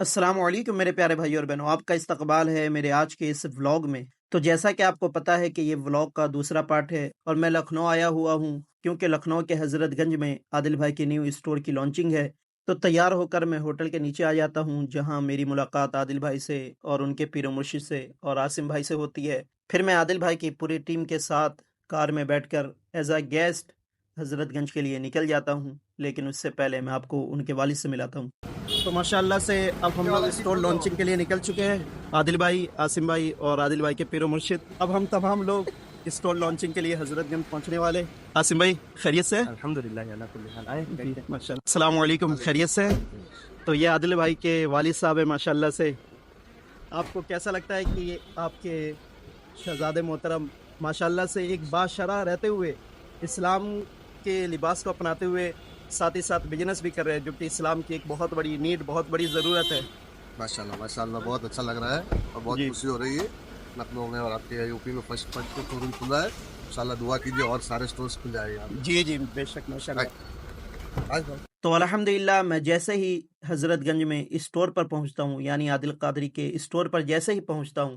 अस्सलाम वालेकुम मेरे प्यारे भाई और बहनों, आपका इस्तकबाल है मेरे आज के इस व्लॉग में। तो जैसा कि आपको पता है कि ये व्लॉग का दूसरा पार्ट है और मैं लखनऊ आया हुआ हूँ क्योंकि लखनऊ के हज़रतगंज में आदिल भाई की न्यू स्टोर की लॉन्चिंग है। तो तैयार होकर मैं होटल के नीचे आ जाता हूँ जहाँ मेरी मुलाकात आदिल भाई से और उनके पीर व मुर्शिद से और आसिम भाई से होती है। फिर मैं आदिल भाई की पूरी टीम के साथ कार में बैठकर एज अ गेस्ट हज़रतगंज के लिए निकल जाता हूँ, लेकिन उससे पहले मैं आपको उनके वालिद से मिलाता हूँ। तो माशाल्लाह से अब हम लोग स्टोर लॉन्चिंग के लिए निकल चुके हैं, आदिल भाई, आसिम भाई और आदिल भाई के पीर व मुर्शिद। अब हम तमाम लोग स्टोर लॉन्चिंग के लिए हज़रतगंज पहुंचने वाले। आसिम भाई खैरियत से? अल्हम्दुलिल्लाह अल्लाह कुल्ली हाल आए माशाल्लाह। अस्सलाम वालेकुम, खैरियत से? तो ये आदिल भाई के वालिद साहब है माशाल्लाह से। आपको कैसा लगता है कि ये आपके शहजादे मोहतरम माशाल्लाह से एक बाशरा रहते हुए इस्लाम के लिबास को अपनाते हुए साथ ही साथ बिजनेस भी कर रहे हैं, जो कि इस्लाम की एक बहुत बड़ी नीड, बहुत बड़ी ज़रूरत है। माशाल्लाह बहुत अच्छा लग रहा है और बहुत जी। खुशी हो रही है लखनऊ में और आपके यूपी में फर्स्ट शोरूम खुला है। इंशाल्लाह दुआ कीजिए और सारे स्टोर्स खुल जाएंगे यहाँ पे। जी जी बेशक माशाल्लाह। आज हम तो अल्हम्दुलिल्लाह मैं जैसे ही हज़रतगंज में स्टोर पर पहुंचता हूं, यानी आदिल कादरी के स्टोर पर जैसे ही पहुंचता हूं,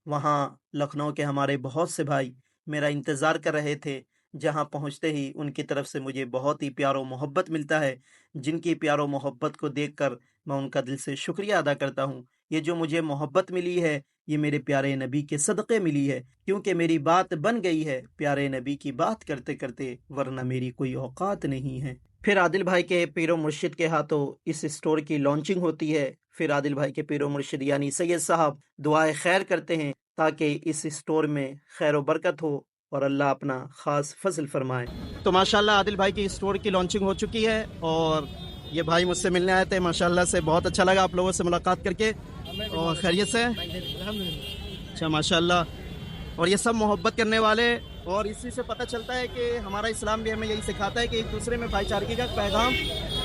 वहां लखनऊ के हमारे बहुत से भाई मेरा इंतज़ार कर रहे थे। जहां पहुंचते ही उनकी तरफ से मुझे बहुत ही प्यार और मोहब्बत मिलता है, जिनकी प्यार और मोहब्बत को देखकर मैं उनका दिल से शुक्रिया अदा करता हूं। ये जो मुझे मोहब्बत मिली है, ये मेरे प्यारे नबी के सदक़े मिली है, क्योंकि मेरी बात बन गई है प्यारे नबी की बात करते करते, वरना मेरी कोई औकात नहीं है। फिर आदिल भाई के पीर व मुर्शिद के हाथों इस स्टोर की लॉन्चिंग होती है। फिर आदिल भाई के पीर व मुर्शिद यानी सैयद साहब दुआए खैर करते हैं ताकि इस स्टोर में खैर व बरकत हो और अल्लाह अपना ख़ास फजल फरमाए। तो माशाल्लाह आदिल भाई की स्टोर की लॉन्चिंग हो चुकी है और ये भाई मुझसे मिलने आए थे। माशाल्लाह से बहुत अच्छा लगा आप लोगों से मुलाकात करके। और खैरियत से? अच्छा माशाल्लाह। और ये सब मोहब्बत करने वाले, और इसी से पता चलता है कि हमारा इस्लाम भी हमें यही सिखाता है कि एक दूसरे में भाईचारगी का पैगाम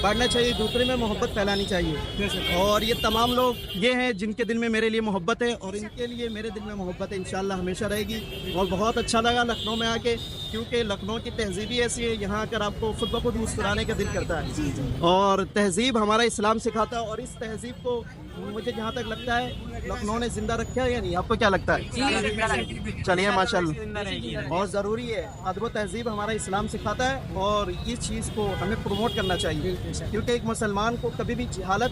बांटना चाहिए, दूसरे में मोहब्बत फैलानी चाहिए। और ये तमाम लोग ये हैं जिनके दिल में मेरे लिए मोहब्बत है और इनके लिए मेरे दिल में मोहब्बत है, इंशाल्लाह हमेशा रहेगी। और बहुत अच्छा लगा लखनऊ में आके, क्योंकि लखनऊ की तहजीब ही ऐसी है, यहाँ आकर आपको खुद ब खुद मुस्कुराने का दिल करता है। और तहजीब हमारा इस्लाम सिखाता है और इस तहजीब को मुझे जहाँ तक लगता है लखनऊ ने जिंदा रखा है या नहीं, आपको क्या लगता है? चलिए माशाल्लाह, बहुत ज़रूरी है। अदब तहजीब हमारा इस्लाम सिखाता है और इस चीज़ को हमें प्रमोट करना चाहिए, क्योंकि एक मुसलमान को कभी भी जहालत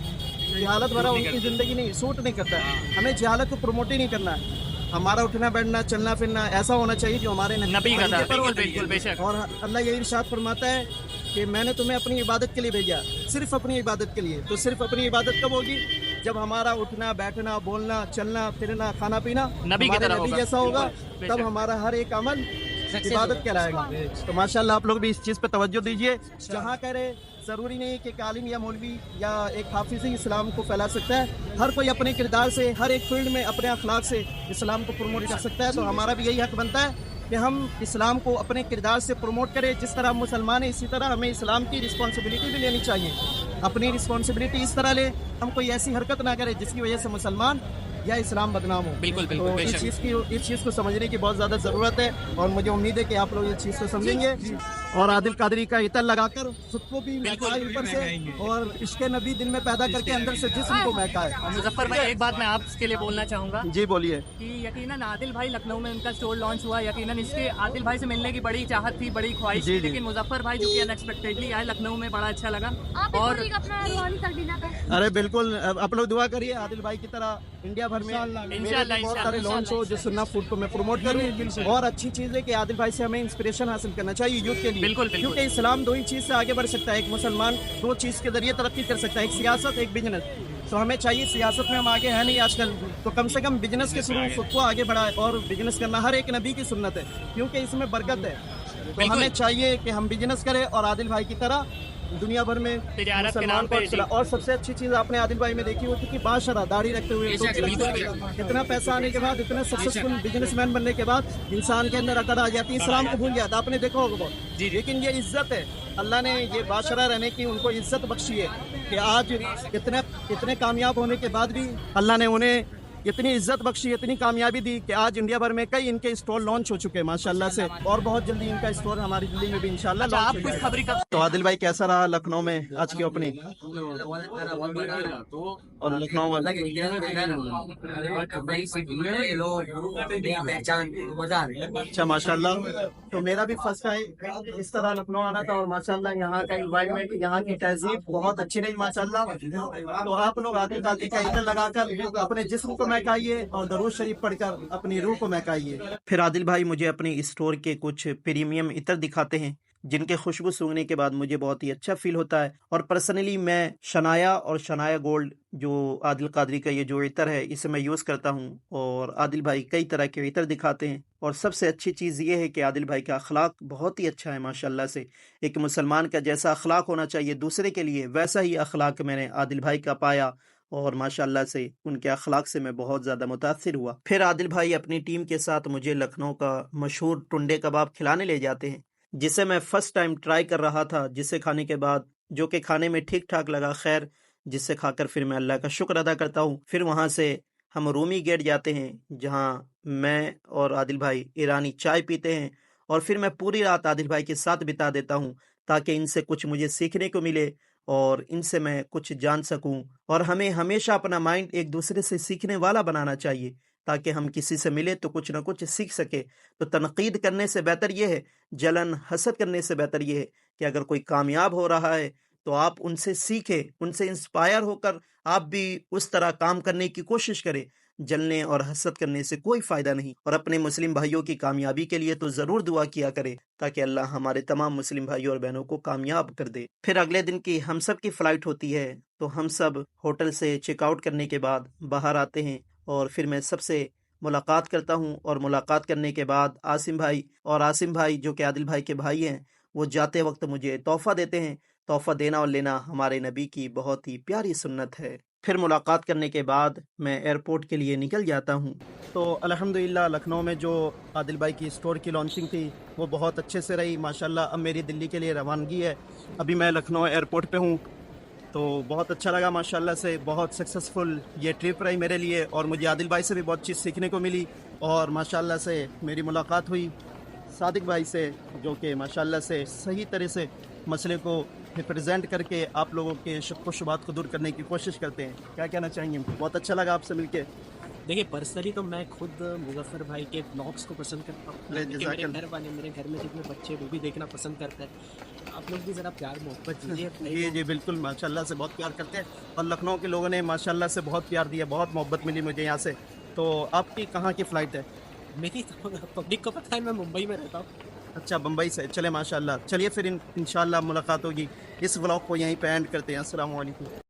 भरा उनकी ज़िंदगी नहीं सूट नहीं करता है। हमें जहालत को प्रमोट ही नहीं करना है। हमारा उठना बैठना चलना फिरना ऐसा होना चाहिए जो हमारे नबी का था। पर हो। बिल्कुल बेशक। और अल्लाह यही इरशाद फरमाता है कि मैंने तुम्हें अपनी इबादत के लिए भेजा, सिर्फ अपनी इबादत के लिए। तो सिर्फ अपनी इबादत कब होगी? जब हमारा उठना बैठना बोलना चलना फिरना खाना पीना नबी की तरह नबी होगा। जैसा होगा, बिल्कुल, तब बेशक। हमारा हर एक अमल इबादत कहलाएगा। तो माशाल्लाह आप लोग भी इस चीज़ पे तवज्जो दीजिए। जहाँ कह रहे ज़रूरी नहीं है कि आलिम या मौलवी या एक हाफिज़ ही इस्लाम को फैला सकता है। हर कोई अपने किरदार से, हर एक फील्ड में अपने अखलाक से इस्लाम को प्रमोट कर सकता है। तो हमारा भी यही हक बनता है कि हम इस्लाम को अपने किरदार से प्रमोट करें। जिस तरह हम मुसलमान हैं, इसी तरह हमें इस्लाम की रिस्पॉन्सिबिलिटी भी लेनी चाहिए। अपनी रिस्पॉन्सिबिलिटी इस तरह ले, हम कोई ऐसी हरकत ना करें जिसकी वजह से मुसलमान या इस्लाम बदनाम हो। बिल्कुल, तो इस चीज़ को समझने की बहुत ज़्यादा ज़रूरत है और मुझे उम्मीद है कि आप लोग इस चीज़ को समझेंगे और आदिल कादरी का इतर लगाकर खुद को भी महकाए ऊपर से, और इश्क़ नबी दिल में पैदा करके अंदर से जिस्म को महकाए। मुजफ्फर भाई, एक बात मैं आपके लिए बोलना चाहूँगा जी बोलिए। कि यकीनन आदिल भाई लखनऊ में उनका स्टोर लॉन्च हुआ, यकीनन इसके आदिल भाई से मिलने की बड़ी चाहत थी, बड़ी ख्वाहिश जी, थी, जी। लेकिन मुजफ्फर भाई जो कि अनएक्सपेक्टेडली आए लखनऊ में, बड़ा अच्छा लगा। आप और अपना रूहानी तलबीना का अरे बिल्कुल, आप लोग दुआ करिए आदिल भाई की तरह इंडिया भर में इंशाल्लाह, बहुत सारे लॉन्च हो जो सुन्ना फूड को मैं प्रमोट करूँ। और अच्छी चीज़ है कि आदिल भाई से हमें इंस्पिरेशन हासिल करना चाहिए यूथ के लिए। बिल्कुल, बिल्कुल। क्योंकि इस्लाम दो ही चीज़ से आगे बढ़ सकता है। एक मुसलमान दो चीज़ के जरिए तरक्की कर सकता है, एक सियासत, एक बिजनेस। तो हमें चाहिए, सियासत में हम आगे हैं नहीं आजकल, तो कम से कम बिजनेस के शुरू खुद को आगे बढ़ाए। और बिजनेस करना हर एक नबी की सुन्नत है, क्योंकि इसमें बरकत है। तो हमें चाहिए कि हम बिजनेस करें और आदिल भाई की तरह दुनिया भर में तिजारत के मुसलमान नाम को पे चला। और सबसे अच्छी चीज़ आपने आदिल भाई में देखी होगी कि बादशाह दाढ़ी रखते हुए इतना पैसा आने के बाद, इतना सक्सेसफुल बिजनेसमैन बनने के बाद इंसान के अंदर अकड़ आ जाती है, इस्लाम को भूल जाता है। आपने देखा होगा बहुत। लेकिन ये इज्जत है, अल्लाह ने ये बादशाह रहने की उनको इज्जत बख्शी है कि आज इतने कामयाब होने के बाद भी अल्लाह ने उन्हें اتنی عزت بخشی, اتنی کامیابی دی کہ آج انڈیا بھر میں کئی ان کے اسٹور لانچ ہو چکے ہیں ماشاءاللہ سے, اور بہت جلدی ان کا اسٹور ہماری دلی میں بھی انشاءاللہ اچھا آپ لانچ ہو کچھ جائے گا. خبری کب تو عادل بھائی کیسا رہا لکھنؤ میں آج کی اوپننگ, اور لکھنؤ والے اچھا ماشاءاللہ. تو میرا بھی فرسٹ ٹائم اس طرح لکھنؤ آنا تھا, اور ماشاءاللہ یہاں کا انوائرمنٹ, یہاں کی تہذیب بہت اچھی رہی ماشاءاللہ. تو آپ لوگ عادل قادری کا عطر لگا کر اپنے جسم کو مہکائیے اور درود شریف پڑھ کر اپنی روح کو مہکائیے. پھر عادل بھائی مجھے اپنے اسٹور کے کچھ پریمیم عطر دکھاتے ہیں جن کے خوشبو سونگھنے کے بعد مجھے بہت ہی اچھا فیل ہوتا ہے. اور پرسنلی میں شنایا اور شنایا گولڈ جو عادل قادری کا یہ جو عطر ہے اسے میں یوز کرتا ہوں, اور عادل بھائی کئی طرح کے عطر دکھاتے ہیں. اور سب سے اچھی چیز یہ ہے کہ عادل بھائی کا اخلاق بہت ہی اچھا ہے ماشاءاللہ سے. ایک مسلمان کا جیسا اخلاق ہونا چاہیے دوسرے کے لیے, ویسا ہی اخلاق میں نے عادل بھائی کا پایا, اور ماشاءاللہ سے ان کے اخلاق سے میں بہت زیادہ متاثر ہوا. پھر عادل بھائی اپنی ٹیم کے ساتھ مجھے لکھنؤ کا مشہور ٹنڈے کباب کھلانے لے جاتے ہیں, جسے میں فرسٹ ٹائم ٹرائی کر رہا تھا, جسے کھانے کے بعد جو کہ کھانے میں ٹھیک ٹھاک لگا, خیر جس سے کھا کر پھر میں اللہ کا شکر ادا کرتا ہوں. پھر وہاں سے ہم رومی گیٹ جاتے ہیں جہاں میں اور عادل بھائی ایرانی چائے پیتے ہیں, اور پھر میں پوری رات عادل بھائی کے ساتھ بتا دیتا ہوں تاکہ ان سے کچھ مجھے سیکھنے کو ملے اور ان سے میں کچھ جان سکوں. اور ہمیں ہمیشہ اپنا مائنڈ ایک دوسرے سے سیکھنے والا بنانا چاہیے تاکہ ہم کسی سے ملے تو کچھ نہ کچھ سیکھ سکے. تو تنقید کرنے سے بہتر یہ ہے, جلن حسد کرنے سے بہتر یہ ہے کہ اگر کوئی کامیاب ہو رہا ہے تو آپ ان سے سیکھیں, ان سے انسپائر ہو کر آپ بھی اس طرح کام کرنے کی کوشش کریں. جلنے اور حسد کرنے سے کوئی فائدہ نہیں. اور اپنے مسلم بھائیوں کی کامیابی کے لیے تو ضرور دعا کیا کرے تاکہ اللہ ہمارے تمام مسلم بھائیوں اور بہنوں کو کامیاب کر دے. پھر اگلے دن کی ہم سب کی فلائٹ ہوتی ہے, تو ہم سب ہوٹل سے چیک آؤٹ کرنے کے بعد باہر آتے ہیں, اور پھر میں سب سے ملاقات کرتا ہوں. اور ملاقات کرنے کے بعد عاصم بھائی جو کہ عادل بھائی کے بھائی ہیں, وہ جاتے وقت مجھے تحفہ دیتے ہیں. تحفہ دینا اور لینا ہمارے نبی کی بہت ہی پیاری سنت ہے. پھر ملاقات کرنے کے بعد میں ایئرپورٹ کے لیے نکل جاتا ہوں. تو الحمدللہ لکھنؤ میں جو عادل بھائی کی اسٹور کی لانچنگ تھی وہ بہت اچھے سے رہی ماشاءاللہ. اب میری دلی کے لیے روانگی ہے, ابھی میں لکھنؤ ایئرپورٹ پہ ہوں. تو بہت اچھا لگا ماشاءاللہ سے, بہت سکسیسفل یہ ٹرپ رہی میرے لیے, اور مجھے عادل بھائی سے بھی بہت چیز سیکھنے کو ملی. اور ماشاءاللہ سے میری ملاقات ہوئی صادق بھائی سے, جو کہ ماشاءاللہ سے صحیح طرح سے مسئلے کو ریپرزینٹ کر کے آپ لوگوں کے شک و شبہات کو دور کرنے کی کوشش کرتے ہیں. کیا کہنا چاہیں گے؟ بہت اچھا لگا آپ سے مل کے. دیکھیے پرسنلی تو میں خود مظفر بھائی کے بلاگس کو پسند کرتا ہوں, کیونکہ میرے گھر والے, میرے گھر میں جتنے بچے وہ بھی دیکھنا پسند کرتے ہیں. آپ لوگ بھی ذرا پیار محبت دیجیے. جی بالکل ماشاءاللہ سے بہت پیار کرتے ہیں, اور لکھنؤ کے لوگوں نے ماشاءاللہ سے بہت پیار دیا, بہت محبت ملی مجھے یہاں سے. تو آپ کی کہاں کی فلائٹ ہے؟ میری تو پبلک کو پتہ ہے میں ممبئی میں رہتا ہوں. اچھا بمبئی سے, چلے ماشاءاللہ. چلیے پھر انشاءاللہ ملاقات ہوگی. اس ولاگ کو یہیں پہ اینڈ کرتے ہیں. السلام علیکم.